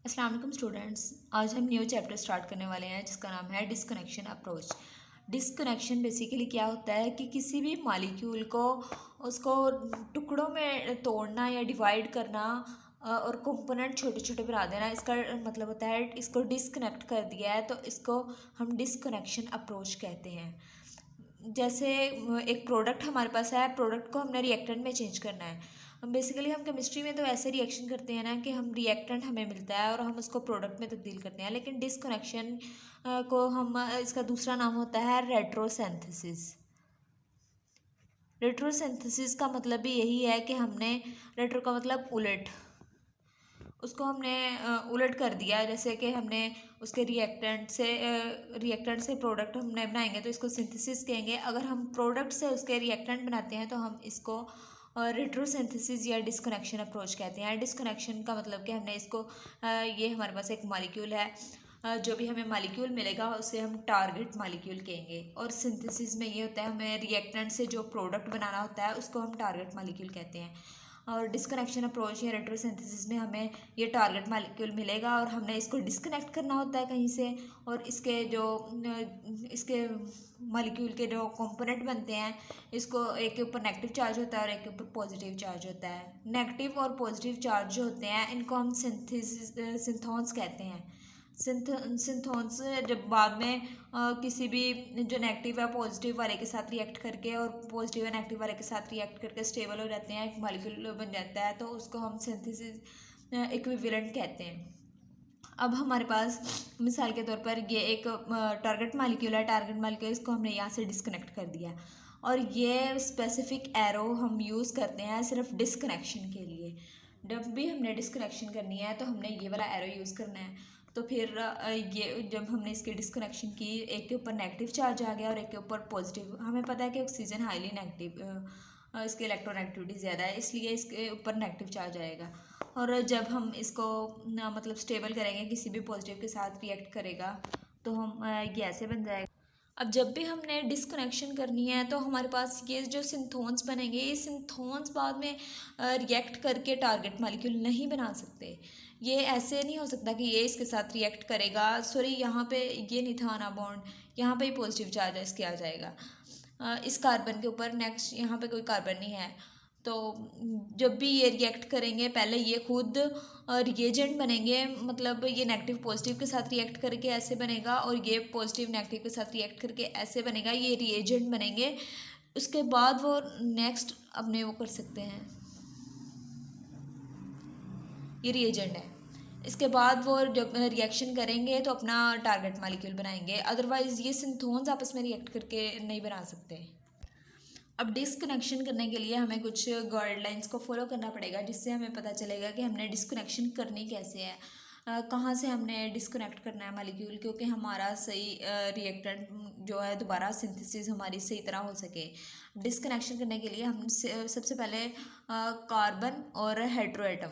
अस्सलाम वालेकुम स्टूडेंट्स। आज हम न्यू चैप्टर स्टार्ट करने वाले हैं जिसका नाम है डिस्कनेक्शन अप्रोच। डिस्कनेक्शन बेसिकली क्या होता है कि किसी भी मॉलिक्यूल को उसको टुकड़ों में तोड़ना या डिवाइड करना और कंपोनेंट छोटे छोटे बना देना। इसका मतलब होता है इसको डिस्कनेक्ट कर दिया है तो इसको हम डिस्कनेक्शन अप्रोच कहते हैं। जैसे एक प्रोडक्ट हमारे पास है, प्रोडक्ट को हमने रिएक्टेंट में चेंज करना है। बेसिकली हम केमिस्ट्री में तो ऐसे रिएक्शन करते हैं ना कि हम रिएक्टेंट हमें मिलता है और हम उसको प्रोडक्ट में तब्दील करते हैं, लेकिन डिस्कनेक्शन को हम इसका दूसरा नाम होता है रेट्रोसिंथेसिस। रेट्रोसिंथेसिस का मतलब भी यही है कि हमने, रेट्रो का मतलब उलट, उसको हमने उलट कर दिया। जैसे कि हमने उसके रिएक्टेंट से प्रोडक्ट हमने बनाएंगे तो इसको सिंथेसिस कहेंगे। अगर हम प्रोडक्ट से उसके रिएक्टेंट बनाते हैं तो हम इसको रेट्रोसिंथेसिस या डिस्कनेक्शन अप्रोच कहते हैं। डिस्कनेक्शन का मतलब कि हमने इसको ये हमारे पास एक मॉलिक्यूल है, जो भी हमें मॉलिक्यूल मिलेगा उसे हम टारगेट मॉलिक्यूल कहेंगे। और सिंथेसिस में ये होता है हमें रिएक्टेंट से जो प्रोडक्ट बनाना होता है उसको हम टारगेट मॉलिक्यूल कहते हैं। और डिस्कनेक्शन अप्रोच या रेट्रोसिंथेसिस में हमें ये टारगेट मॉलिक्यूल मिलेगा और हमने इसको डिस्कनेक्ट करना होता है कहीं से, और इसके मॉलिक्यूल के जो कंपोनेंट बनते हैं, इसको एक के ऊपर नेगेटिव चार्ज होता है और एक के ऊपर पॉजिटिव चार्ज होता है। नेगेटिव और पॉजिटिव चार्ज जो होते हैं इनको हम सिंथोन्स कहते हैं। सिंथोन्स जब बाद में किसी भी जो नेगेटिव या पॉजिटिव वाले के साथ रिएक्ट करके और पॉजिटिव या नेगेटिव वाले के साथ रिएक्ट करके स्टेबल हो जाते हैं, एक मॉलिक्यूल बन जाता है, तो उसको हम सिंथेसिस इक्विवेलेंट कहते हैं। अब हमारे पास मिसाल के तौर पर ये एक टारगेट मॉलिक्यूल है। टारगेट मॉलिक्यूल इसको हमने यहाँ से डिस्कनेक्ट कर दिया और ये स्पेसिफिक एरो हम यूज़ करते हैं सिर्फ डिस्कनेक्शन के लिए। जब भी हमने डिस्कनेक्शन करनी है तो हमने ये वाला एरो यूज़ करना है। तो फिर ये जब हमने इसकी डिस्कनेक्शन की, एक के ऊपर नेगेटिव चार्ज आ गया और एक के ऊपर पॉजिटिव। हमें पता है कि ऑक्सीजन हाईली नेगेटिव, इसकी इलेक्ट्रोनेगेटिविटी ज़्यादा है, इसलिए इसके ऊपर नेगेटिव चार्ज आएगा। और जब हम इसको मतलब स्टेबल करेंगे, किसी भी पॉजिटिव के साथ रिएक्ट करेगा तो हम ये ऐसे बन जाएगा। अब जब भी हमने डिस्कनेक्शन करनी है तो हमारे पास ये जो सिंथोन्स बनेंगे, ये सिंथोन्स बाद में रिएक्ट करके टारगेट मॉलिक्यूल नहीं बना सकते। ये ऐसे नहीं हो सकता कि ये इसके साथ रिएक्ट करेगा, सॉरी यहाँ पे ये नहीं था ना बॉन्ड, यहाँ पे ही पॉजिटिव चार्ज इसके आ जाएगा। इस कार्बन के ऊपर नेक्स्ट यहाँ पे कोई कार्बन नहीं है, तो जब भी ये रिएक्ट करेंगे पहले ये खुद रिएजेंट बनेंगे, मतलब ये नेगेटिव पॉजिटिव के साथ रिएक्ट करके ऐसे बनेगा और ये पॉजिटिव नेगेटिव के साथ रिएक्ट करके ऐसे बनेगा, ये रिएजेंट बनेंगे। उसके बाद वो नेक्स्ट अपने वो कर सकते हैं, ये रिएजेंट है। इसके बाद वो जब रिएक्शन करेंगे तो अपना टारगेट मॉलिक्यूल बनाएंगे, अदरवाइज ये सिंथोन्स आपस में रिएक्ट करके नहीं बना सकते। अब डिस्कनेक्शन करने के लिए हमें कुछ गाइडलाइंस को फॉलो करना पड़ेगा, जिससे हमें पता चलेगा कि हमने डिस्कनेक्शन करनी कैसे है, कहाँ से हमने डिस्कनेक्ट करना है मॉलिक्यूल, क्योंकि हमारा सही रिएक्टेंट जो है दोबारा सिंथेसिस हमारी सही तरह हो सके। डिस्कनेक्शन करने के लिए हम सबसे पहले कार्बन और हेट्रोएटम,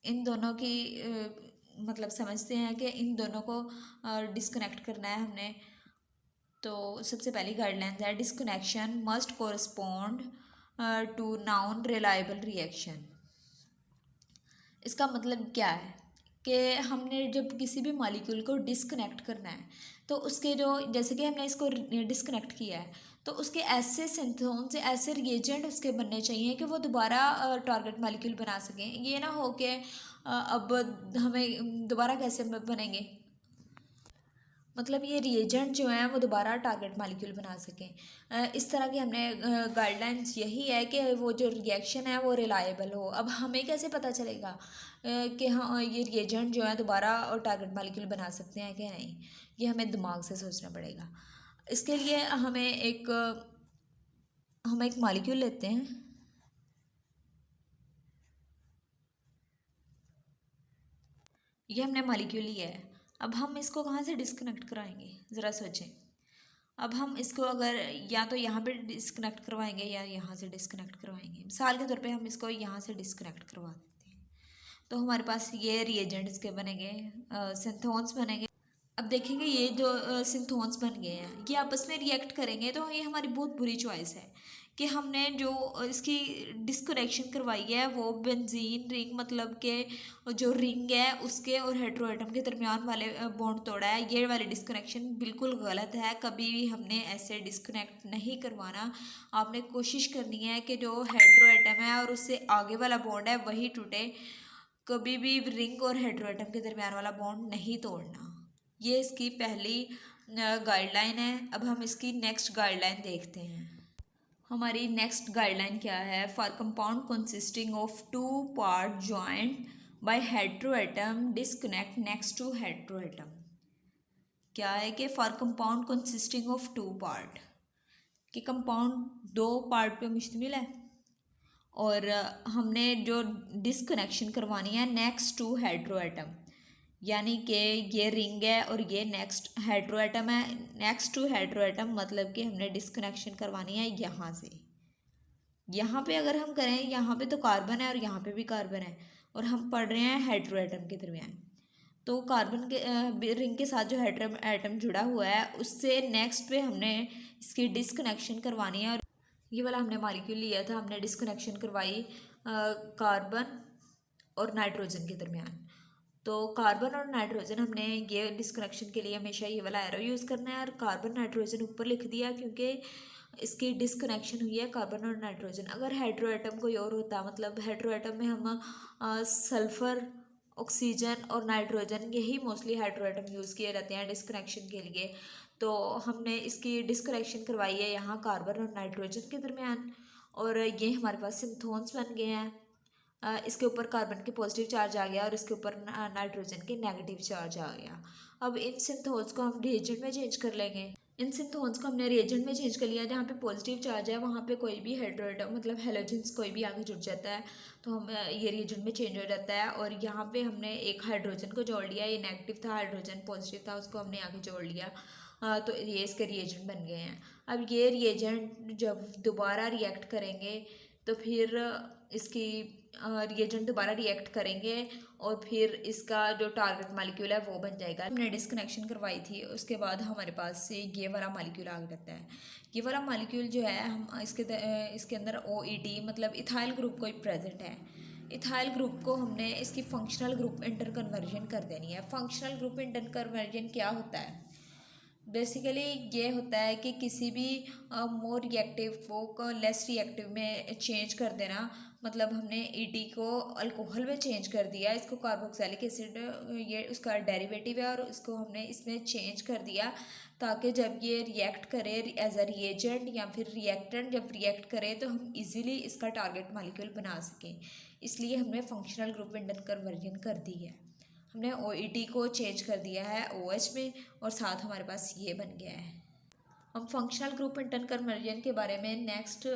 इन दोनों की मतलब समझते हैं कि इन दोनों को डिस्कनेक्ट करना है हमने। तो सबसे पहली गाइडलाइंस है disconnection must correspond to known reliable reaction. इसका मतलब क्या है कि हमने जब किसी भी मॉलिक्यूल को डिस्कनेक्ट करना है तो उसके जो, जैसे कि हमने इसको डिस्कनेक्ट किया है, तो उसके ऐसे सिंथोन से ऐसे रिएजेंट उसके बनने चाहिए कि वो दोबारा टारगेट मॉलिक्यूल बना सकें। ये ना हो कि अब हमें दोबारा कैसे बनेंगे, मतलब ये रिएजेंट जो हैं वो दोबारा टारगेट मॉलिक्यूल बना सकें। इस तरह की हमने गाइडलाइंस यही है कि वो जो रिएक्शन है वो रिलायबल हो। अब हमें कैसे पता चलेगा कि हाँ ये रिएजेंट जो है दोबारा टारगेट मॉलिक्यूल बना सकते हैं कि नहीं, ये हमें दिमाग से सोचना पड़ेगा। इसके लिए हम एक मॉलिक्यूल लेते हैं, ये हमने मॉलिक्यूल लिया है। अब हम इसको कहाँ से डिस्कनेक्ट कराएंगे, ज़रा सोचें। अब हम इसको अगर या तो यहाँ पे डिस्कनेक्ट करवाएंगे या यहाँ से डिस्कनेक्ट करवाएंगे। मिसाल के तौर पे हम इसको यहाँ से डिस्कनेक्ट करवा देते हैं, तो हमारे पास ये रिएजेंट इसके बनेंगे, सिंथोन्स बनेंगे। अब देखेंगे ये जो सिंथोन्स बन गए हैं ये आपस में रिएक्ट करेंगे, तो ये हमारी बहुत बुरी चॉइस है कि हमने जो इसकी डिस्कनेक्शन करवाई है वो बेंजीन रिंग मतलब के जो रिंग है उसके और हेटेरो एटम के दरमियान वाले बॉन्ड तोड़ा है। ये वाली डिस्कनेक्शन बिल्कुल गलत है, कभी भी हमने ऐसे डिस्कनेक्ट नहीं करवाना। आपने कोशिश करनी है कि जो हेटेरो एटम है और उससे आगे वाला बॉन्ड है वही टूटे, कभी भी रिंग और हेटेरो एटम के दरमियान वाला बॉन्ड नहीं तोड़ना। ये इसकी पहली गाइडलाइन है। अब हम इसकी नेक्स्ट गाइडलाइन देखते हैं। हमारी नेक्स्ट गाइडलाइन क्या है? For compound consisting of two part joined by hetero atom disconnect next to hetero atom. क्या है कि for compound consisting of two part, कि कंपाउंड दो पार्ट पे मुश्तमिल है और हमने जो डिस्कनेक्शन करवानी है नेक्स्ट टू हेटेरो एटम, यानी कि ये रिंग है और ये नेक्स्ट हेटेरो एटम है। नेक्स्ट टू हेटेरो एटम मतलब कि हमने डिस्कनेक्शन करवानी है यहाँ से। यहाँ पे अगर हम करें, यहाँ पे तो कार्बन है और यहाँ पे भी कार्बन है और हम पढ़ रहे हैं हेटेरो एटम के दरमियान, तो कार्बन के रिंग के साथ जो हेटेरो एटम जुड़ा हुआ है उससे नेक्स्ट पे हमने इसकी डिस्कनेक्शन करवानी है। और ये वाला हमने मॉलिक्यूल लिया था, हमने डिस्कनेक्शन करवाई कार्बन और नाइट्रोजन के दरमियान। तो कार्बन और नाइट्रोजन हमने ये डिस्कनेक्शन के लिए हमेशा ये वाला एरो यूज़ करना है और कार्बन नाइट्रोजन ऊपर लिख दिया क्योंकि इसकी डिस्कनेक्शन हुई है कार्बन और नाइट्रोजन। अगर हेटेरो एटम कोई और होता, मतलब हेटेरो एटम में हम सल्फ़र, ऑक्सीजन और नाइट्रोजन, यही मोस्टली हेटेरो एटम यूज़ किए जाते हैं डिस्कनेक्शन के लिए, तो हमने इसकी डिस्कनेक्शन करवाई है यहाँ कार्बन और नाइट्रोजन के दरमियान और ये हमारे पास सिंथोन्स बन गए हैं। इसके ऊपर कार्बन के पॉजिटिव चार्ज आ गया और इसके ऊपर नाइट्रोजन के नेगेटिव चार्ज आ गया। अब इन सिंथोन्स को हम रिएजेंट में चेंज कर लेंगे। इन सिंथोन्स को हमने रिएजेंट में चेंज कर लिया, जहाँ पे पॉजिटिव चार्ज है वहाँ पे कोई भी हेटेरो एटम मतलब हेलोजेंस कोई भी आगे जुड़ जाता है तो हम ये रिएजेंट में चेंज हो जाता है। और यहाँ पे हमने एक हाइड्रोजन को जोड़ लिया, ये नेगेटिव था, हाइड्रोजन पॉजिटिव था, उसको हमने आगे जोड़ लिया, तो ये इसके रिएजेंट बन गए हैं। अब ये रिएजेंट जब दोबारा रिएक्ट करेंगे तो फिर इसकी रिएजेंट दोबारा रिएक्ट करेंगे और फिर इसका जो टारगेट मॉलिक्यूल है वो बन जाएगा। हमने डिस्कनेक्शन करवाई थी, उसके बाद हमारे पास से ये वाला मॉलिक्यूल आ जाता है। ये वाला मॉलिक्यूल जो है हम इसके अंदर OET मतलब इथाइल ग्रुप कोई प्रेजेंट है। इथाइल ग्रुप को हमने इसकी फंक्शनल ग्रुप इंटर कन्वर्जन कर देनी है। फंक्शनल ग्रुप इंटर कन्वर्जन क्या होता है? बेसिकली ये होता है कि किसी भी मोर रिएक्टिव को लेस रिएक्टिव में चेंज कर देना। मतलब हमने ET को अल्कोहल में चेंज कर दिया, इसको कार्बोक्सिलिक एसिड ये उसका डेरिवेटिव है और इसको हमने इसमें चेंज कर दिया ताकि जब ये रिएक्ट करे एज अ रिएजेंट या फिर रिएक्टेंट जब रिएक्ट करे तो हम इजीली इसका टारगेट मॉलिक्यूल बना सकें। इसलिए हमने फंक्शनल ग्रुप इंटर कन्वर्जन कर दी है। हमने OET को चेंज कर दिया है OH में और साथ हमारे पास ये बन गया है। हम फंक्शनल ग्रुप इंटर कन्वर्जन के बारे में नेक्स्ट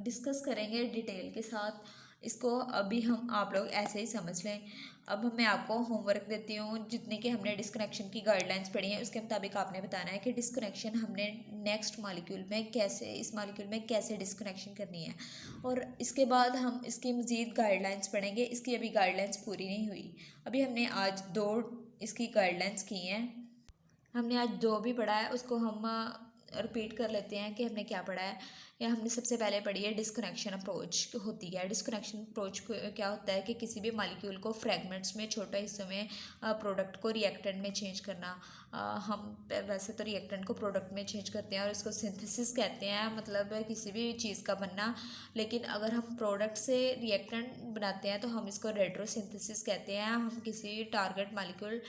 डिस्कस करेंगे डिटेल के साथ। इसको अभी हम आप लोग ऐसे ही समझ लें। अब मैं आपको होमवर्क देती हूँ, जितने कि हमने डिस्कनेक्शन की गाइडलाइंस पढ़ी हैं उसके मुताबिक आपने बताना है कि डिस्कनेक्शन हमने नेक्स्ट मॉलिक्यूल में कैसे, इस मॉलिक्यूल में कैसे डिस्कनेक्शन करनी है। और इसके बाद हम इसकी मज़ीद गाइडलाइंस पढ़ेंगे। इसकी अभी गाइडलाइंस पूरी नहीं हुई, अभी हमने आज 2 इसकी गाइडलाइंस की हैं। हमने आज 2 भी पढ़ा है, उसको हम रिपीट कर लेते हैं कि हमने क्या पढ़ा है। या हमने सबसे पहले पढ़ी है डिस्कनेक्शन अप्रोच होती है। डिस्कनेक्शन अप्रोच क्या होता है कि किसी भी मॉलिक्यूल को फ्रेगमेंट्स में, छोटे हिस्सों में प्रोडक्ट को रिएक्टेंट में चेंज करना। हम वैसे तो रिएक्टेंट को प्रोडक्ट में चेंज करते हैं और इसको सिंथेसिस कहते हैं, मतलब किसी भी चीज़ का बनना। लेकिन अगर हम प्रोडक्ट से रिएक्टेंट बनाते हैं तो हम इसको रेट्रोसिंथेसिस कहते हैं। हम किसी टारगेट मॉलिक्यूल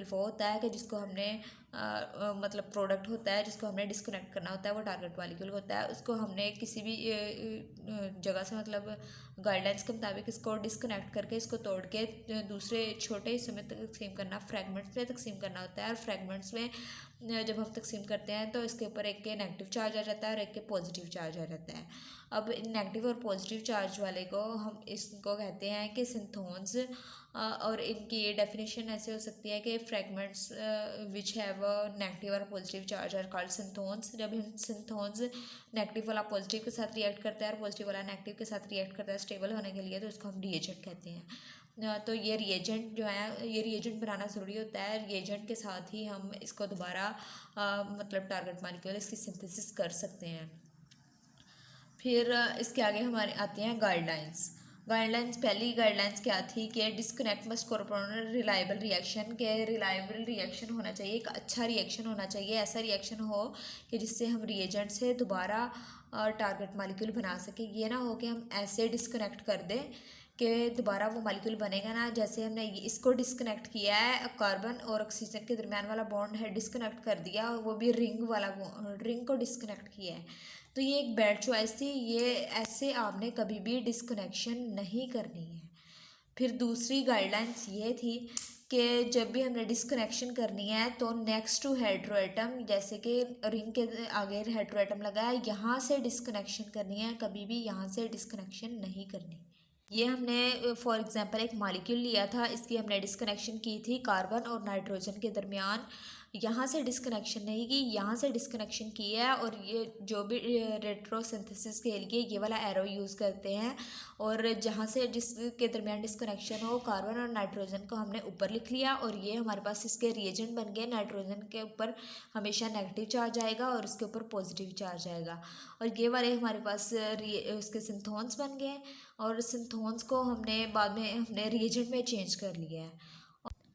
वो होता है कि जिसको हमने मतलब प्रोडक्ट होता है जिसको हमने डिस्कनेक्ट करना होता है, वो टारगेट मॉलिक्यूल होता है। उसको हमने किसी भी जगह से मतलब गाइडलाइंस के मुताबिक इसको डिस्कनेक्ट करके इसको तोड़ के दूसरे छोटे हिस्सों में तकसीम करना, फ्रैगमेंट्स में तकसीम करना होता है। और फ्रैगमेंट्स में जब हम तकसीम करते हैं तो इसके ऊपर एक के नेगेटिव चार्ज आ जाता है और एक के पॉजिटिव चार्ज आ जाता है। अब नेगेटिव और पॉजिटिव चार्ज वाले को हम इसको कहते हैं कि सिंथोन्स। और इनकी ये डेफिनेशन ऐसे हो सकती है कि फ्रैगमेंट्स विच हैव नेगेटिव और पॉजिटिव चार्ज आर कॉल्ड सिंथोन्स। जब हम सिंथोन्स नेगेटिव वाला पॉजिटिव के साथ रिएक्ट करता है और पॉजिटिव वाला नेगेटिव के साथ रिएक्ट करता है स्टेबल होने के लिए, तो इसको हम रिएजेंट कहते हैं। तो ये रिएजेंट जो है, ये रिएजेंट बनाना ज़रूरी होता है। रिएजेंट के साथ ही हम इसको दोबारा मतलब टारगेट मॉलिक्यूल इसकी सिंथेसिस कर सकते हैं। फिर इसके आगे हमारे आते हैं गाइडलाइंस। गाइडलाइंस, पहली गाइडलाइंस क्या थी कि disconnect must correspond reliable reaction, के रिलायबल रिएक्शन होना चाहिए, एक अच्छा रिएक्शन होना चाहिए, ऐसा रिएक्शन हो कि जिससे हम रिएजेंट से दोबारा टारगेट मालिक्यूल बना सके। ये ना हो कि हम ऐसे डिस्कनेक्ट कर दें कि दोबारा वो मालिक्यूल बनेगा ना। जैसे हमने इसको डिस्कनेक्ट किया है, कार्बन और ऑक्सीजन के दरमियान वाला बॉन्ड है, डिस्कनेक्ट कर दिया, वो भी रिंग वाला रिंग को डिस्कनेक्ट किया है। तो ये एक बैड चॉइस थी, ये ऐसे आपने कभी भी डिस्कनेक्शन नहीं करनी है। फिर दूसरी गाइडलाइंस ये थी कि जब भी हमने डिस्कनेक्शन करनी है तो नेक्स्ट टू हेट्रोएटम, जैसे कि रिंग के आगे हेट्रोएटम लगा है, यहाँ से डिस्कनेक्शन करनी है, कभी भी यहाँ से डिस्कनेक्शन नहीं करनी। ये हमने फॉर एग्जांपल एक मॉलिक्यूल लिया था, इसकी हमने डिस्कनेक्शन की थी कार्बन और नाइट्रोजन के दरमियान, यहाँ से डिस्कनेक्शन नहीं की, यहाँ से डिस्कनेक्शन किया है। और ये जो भी रेट्रोसिंथेसिस के लिए ये वाला एरो यूज़ करते हैं, और जहाँ से जिसके दरमियान डिस्कनेक्शन हो कार्बन और नाइट्रोजन को हमने ऊपर लिख लिया, और ये हमारे पास इसके रिएजेंट बन गए। नाइट्रोजन के ऊपर हमेशा नेगेटिव चार्ज आएगा और उसके ऊपर पॉजिटिव चार्ज आएगा, और ये वाले हमारे पास उसके सिंथोन्स बन गए, और सिंथोन्स को हमने बाद में हमने रिएजेंट में चेंज कर लिया है।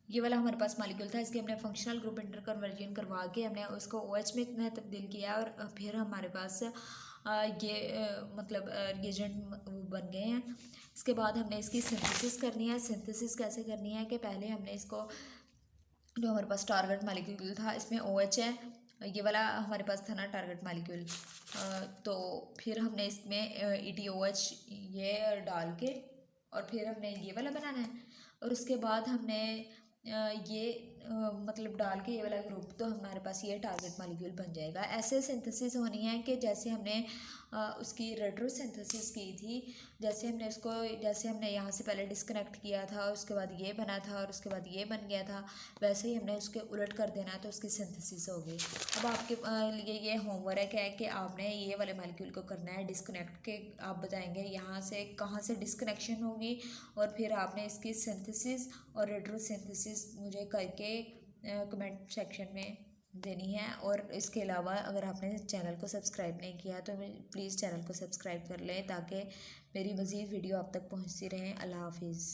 ये वाला हमारे पास मॉलिक्यूल था, इसके हमने फंक्शनल ग्रुप इंटर कन्वर्जन करवा के हमने उसको OH में इतना तब्दील किया, और फिर हमारे पास मतलब रिएजेंट बन गए हैं। इसके बाद हमने इसकी सिंथेसिस करनी है। सिंथेसिस कैसे करनी है कि पहले हमने इसको, जो हमारे पास टारगेट मॉलिक्यूल था, इसमें OH है, ये वाला हमारे पास था ना टारगेट मॉलिक्यूल, तो फिर हमने इसमें ETOH ये डाल के, और फिर हमने ये वाला बनाना है, और उसके बाद हमने ये मतलब डाल के ये वाला ग्रुप, तो हमारे पास ये टारगेट मॉलिक्यूल बन जाएगा। ऐसे सिंथेसिस होनी है कि जैसे हमने उसकी रेट्रोसिंथेसिस की थी, जैसे हमने यहाँ से पहले डिस्कनेक्ट किया था, उसके बाद ये बना था, और उसके बाद ये बन गया था, वैसे ही हमने उसके उलट कर देना है, तो उसकी सिंथेसिस होगी। अब आपके लिए ये होमवर्क है कि आपने ये वाले मॉलिक्यूल को करना है डिस्कनेक्ट के, आप बताएंगे यहाँ से कहाँ से डिस्कनेक्शन होगी, और फिर आपने इसकी सिंथेसिस और रेट्रोसिंथेसिस मुझे करके कमेंट सेक्शन में देनी है। और इसके अलावा अगर आपने चैनल को सब्सक्राइब नहीं किया तो प्लीज़ चैनल को सब्सक्राइब कर लें, ताकि मेरी मज़ीद वीडियो आप तक पहुंचती रहें। अल्लाह हाफिज़।